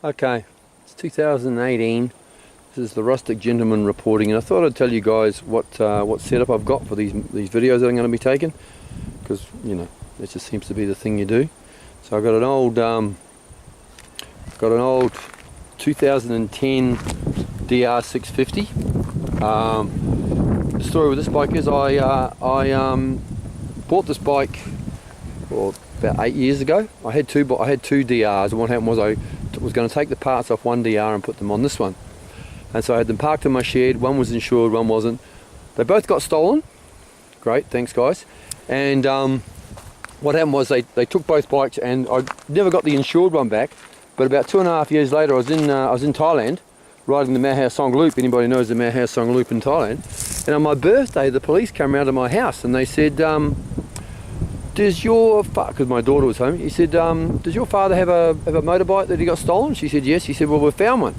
Okay, it's 2018. This is the Rustic Gentleman reporting, and I thought I'd tell you guys what setup I've got for these videos that I'm going to be taking, because you know it just seems to be the thing you do. So I've got an old 2010 DR650. The story with this bike is I bought this bike about 8 years ago. I had two DRs, and what happened was I was going to take the parts off one DR and put them on this one. And so I had them parked in my shed. One was insured, one wasn't. They both got stolen. Great, thanks guys. And what happened was they took both bikes, and I never got the insured one back. But about 2.5 years later, I was in Thailand riding the Mae Hao Song Loop. Anybody knows the Mae Hao Song Loop in Thailand? And on my birthday, the police came around to my house and they said, does your father, because my daughter was home, he said, does your father have a motorbike that he got stolen? She said yes. He said, well, we found one.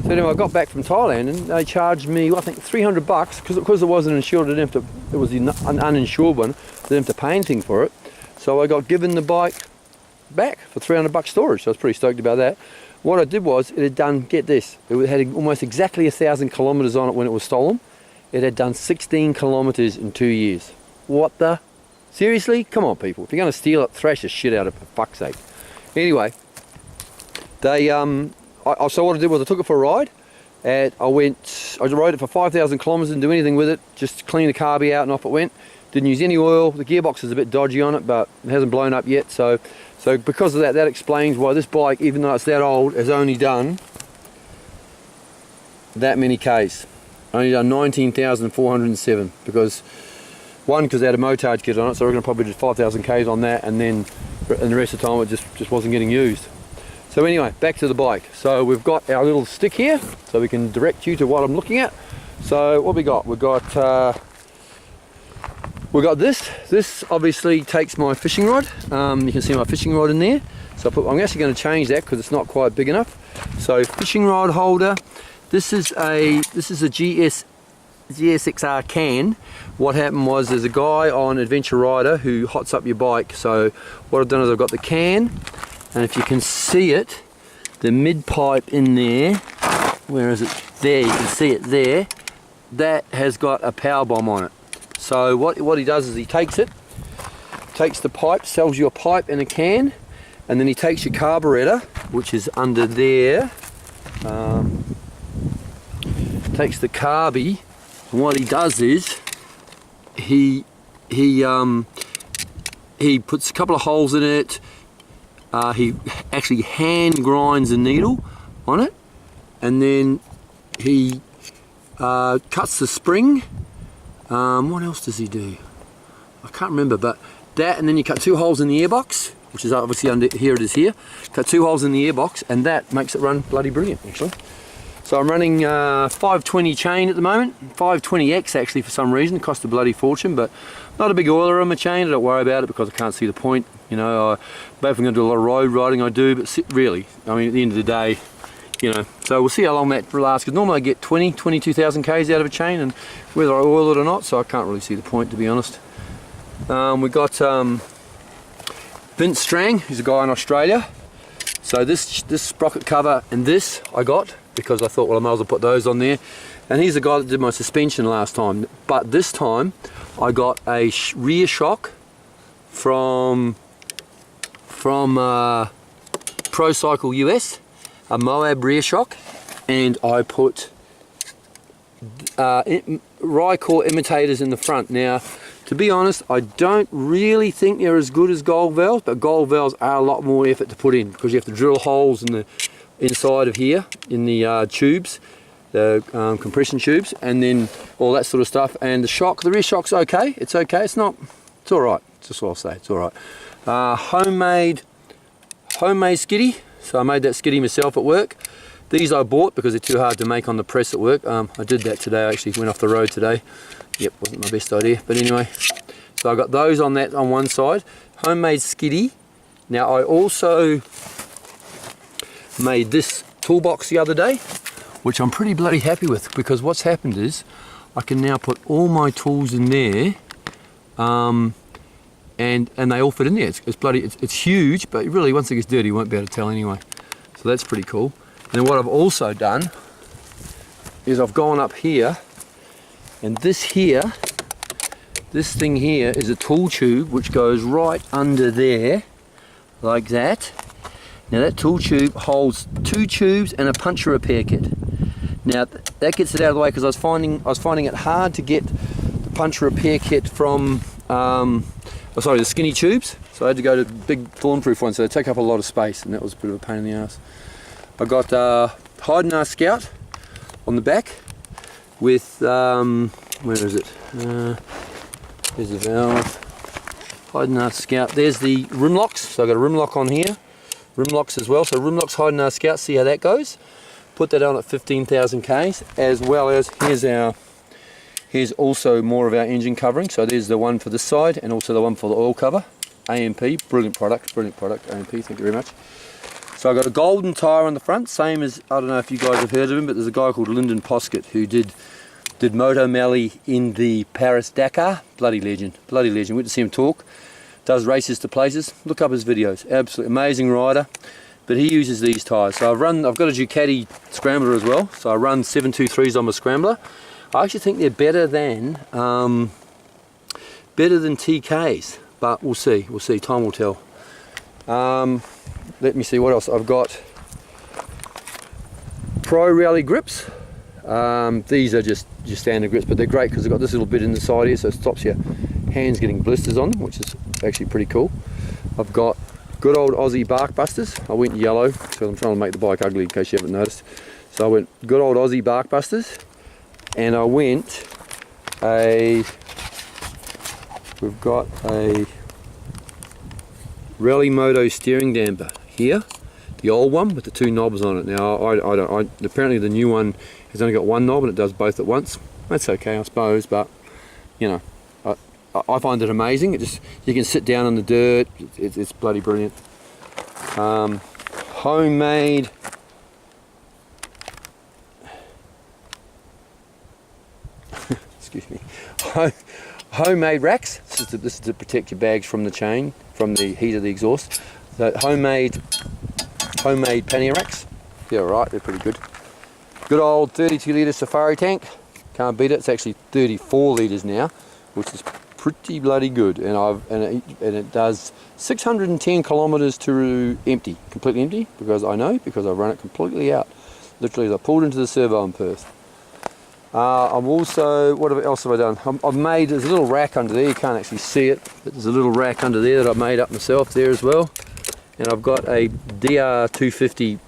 So anyway, I got back from Thailand and they charged me, I think, $300 because it wasn't insured. It was an uninsured one. I didn't have to pay anything for it. So I got given the bike back for $300 storage. So I was pretty stoked about that. What I did was, it had done, get this, it had almost exactly 1,000 kilometers on it when it was stolen. It had done 16 kilometers in 2 years. What the? Seriously? Come on, people. If you're going to steal it, thrash the shit out of it, for fuck's sake. Anyway, they, so what I did was I took it for a ride, and I rode it for 5,000 kilometers, didn't do anything with it, just cleaned the carby out and off it went. Didn't use any oil. The gearbox is a bit dodgy on it, but it hasn't blown up yet. So because of that, that explains why this bike, even though it's that old, has only done that many Ks. Only done 19,407, because they had a Motage kit on it, so we're going to probably do 5,000 Ks on that, and the rest of the time it just wasn't getting used. So anyway, back to the bike. So we've got our little stick here, so we can direct you to what I'm looking at. So what we got? We've got this. This obviously takes my fishing rod. You can see my fishing rod in there. So I'm actually going to change that because it's not quite big enough. So fishing rod holder. This is a GSXR can. What happened was there's a guy on Adventure Rider who hots up your bike. So what I've done is I've got the can, and if you can see it, the mid pipe in there, where is it? There, you can see it there. That has got a power bomb on it. So what he does is he takes the pipe, sells you a pipe in a can, and then he takes your carburetor, which is under there, takes the carby, and what he does is he puts a couple of holes in it. He actually hand grinds a needle on it, and then he cuts the spring. What else does he do? I can't remember, but that, and then you cut 2 holes in the airbox, which is obviously under here. It is here. Cut 2 holes in the airbox, and that makes it run bloody brilliant, actually. So I'm running 520 chain at the moment, 520X actually for some reason. It cost a bloody fortune, but not a big oiler on my chain. I don't worry about it because I can't see the point. You know, both I'm going to do a lot of road riding. I do, but really, I mean, at the end of the day, you know, so we'll see how long that lasts, because normally I get 22,000 Ks out of a chain, and whether I oil it or not, so I can't really see the point, to be honest. We got Vince Strang, who's a guy in Australia. So this sprocket cover and this I got because I thought, well, I might as well put those on there. And he's the guy that did my suspension last time, but this time I got a rear shock from Pro Cycle US. A Moab rear shock, and I put Rycore imitators in the front. Now, to be honest, I don't really think they're as good as gold valves, but gold valves are a lot more effort to put in because you have to drill holes in the inside of here in the tubes, the compression tubes, and then all that sort of stuff. And the rear shock's okay. It's okay. It's all right. That's just what I'll say. It's all right. Homemade skiddy. So I made that skiddy myself at work. These I bought because they're too hard to make on the press at work. I did that today. I actually went off the road today. Yep, wasn't my best idea, but anyway. So I got those on one side. Homemade skiddy. Now I also made this toolbox the other day, which I'm pretty bloody happy with, because what's happened is I can now put all my tools in there. And they all fit in there. It's huge, but really once it gets dirty you won't be able to tell anyway. So that's pretty cool. And then what I've also done is I've gone up here, and this thing here is a tool tube which goes right under there, like that. Now that tool tube holds 2 tubes and a puncture repair kit. Now that gets it out of the way, because I was finding it hard to get the puncture repair kit from the skinny tubes. So I had to go to big thorn-proof ones, so they take up a lot of space, and that was a bit of a pain in the ass. I got Heidener Scout on the back with where is it? There's the valve. Heidener Scout. There's the rim locks. So I got a rim lock on here. Rim locks as well. So rim locks, Heidener Scout. See how that goes. Put that on at 15,000 Ks, as well as here's also more of our engine covering. So there's the one for this side, and also the one for the oil cover. AMP, brilliant product, AMP, thank you very much. So I got a golden tyre on the front, same as, I don't know if you guys have heard of him, but there's a guy called Lyndon Poskett who did Moto Mally in the Paris Dakar. Bloody legend. Went to see him talk. Does races to places. Look up his videos. Absolutely amazing rider. But he uses these tyres. So I've got a Ducati Scrambler as well. So I run 723s on my Scrambler. I actually think they're better than TKs. But we'll see. Time will tell. Let me see what else. I've got Pro Rally grips. These are just your standard grips, but they're great because they've got this little bit in the side here, so it stops your hands getting blisters on them, which is actually pretty cool. I've got good old Aussie Bark Busters. I went yellow because I'm trying to make the bike ugly in case you haven't noticed. So I went good old Aussie Bark Busters, and I went we've got a Rally Moto steering damper here, the old one with the 2 knobs on it. Now apparently the new one has only got 1 knob and it does both at once. That's okay, I suppose, but you know, I find it amazing. You can sit down on the dirt. It's bloody brilliant. Homemade excuse me. Homemade racks. This is to protect your bags from the chain, from the heat of the exhaust. So homemade pannier racks. Yeah, right, they're pretty good. Good old 32 litre Safari tank. Can't beat it. It's actually 34 litres now, which is pretty bloody good. And it does 610 kilometres to empty, completely empty, because I've run it completely out. Literally, as I pulled into the servo in Perth. I'm also, what else have I done? There's a little rack under there, you can't actually see it, but there's a little rack under there that I've made up myself there as well. And I've got a DR250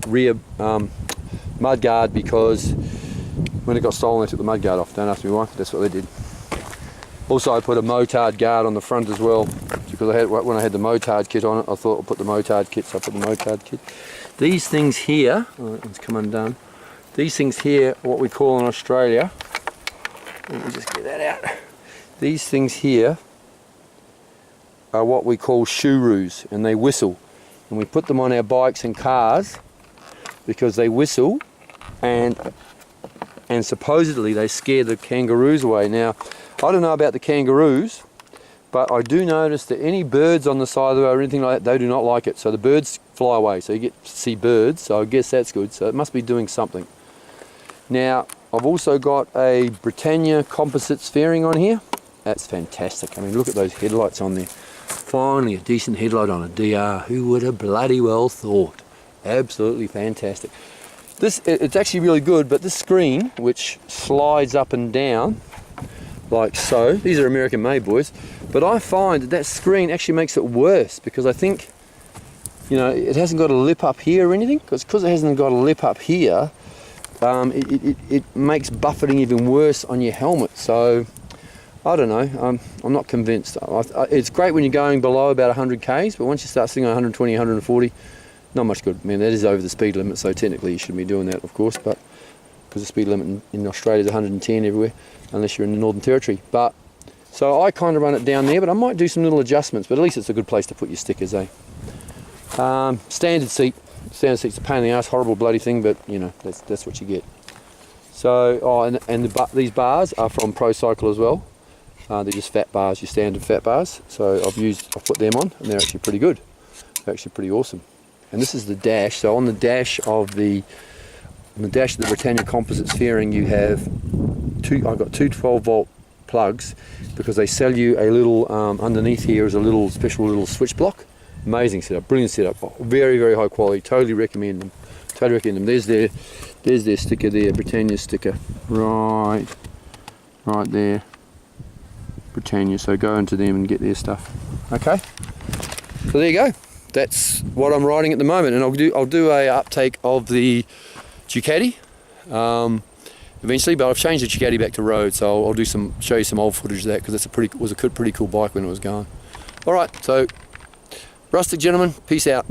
rear mudguard, because when it got stolen they took the mudguard off. Don't ask me why, that's what they did. Also I put a Motard guard on the front as well, because when I had the Motard kit on it, I thought I'll put the Motard kit, so I put the Motard kit. These things here, let's come undone. These things here, what we call in Australia, let me just get that out. These things here are what we call shooroos, and they whistle. And we put them on our bikes and cars because they whistle, and supposedly they scare the kangaroos away. Now, I don't know about the kangaroos, but I do notice that any birds on the side of the road or anything like that, they do not like it. So the birds fly away, so you get to see birds, so I guess that's good. So it must be doing something. Now, I've also got a Britannia Composites fairing on here. That's fantastic. I mean, look at those headlights on there. Finally, a decent headlight on a DR. Who would have bloody well thought? Absolutely fantastic. It's actually really good, but this screen, which slides up and down, like so, these are American made, boys, but I find that screen actually makes it worse, because I think, you know, it hasn't got a lip up here or anything, because it hasn't got a lip up here, it makes buffeting even worse on your helmet. So I don't know, I'm not convinced. It's great when you're going below about 100 Ks, but once you start sitting on 120, 140, not much good. I mean, that is over the speed limit, so technically you shouldn't be doing that, of course, but because the speed limit in Australia is 110 everywhere, unless you're in the Northern Territory. But so I kind of run it down there, but I might do some little adjustments, but at least it's a good place to put your stickers, eh? Standard seat's a pain in the ass, horrible bloody thing, but you know, that's what you get. So, these bars are from Pro Cycle as well. They're just fat bars, your standard fat bars. So I've put them on, and they're actually pretty good. They're actually pretty awesome. and this is the dash. So on the dash of the Britannia Composites fairing, you have I've got two 12-volt plugs, because they sell you a little underneath here is a little special little switch block. Amazing setup, brilliant setup, very, very high quality. Totally recommend them. Totally recommend them. There's their sticker there, Britannia sticker, right there, Britannia. So go into them and get their stuff. Okay, so there you go. That's what I'm riding at the moment, and I'll do a uptake of the Ducati eventually. But I've changed the Ducati back to road, so I'll show you some old footage of that, because that's was a pretty cool bike when it was going. All right, so Rustic gentlemen, peace out.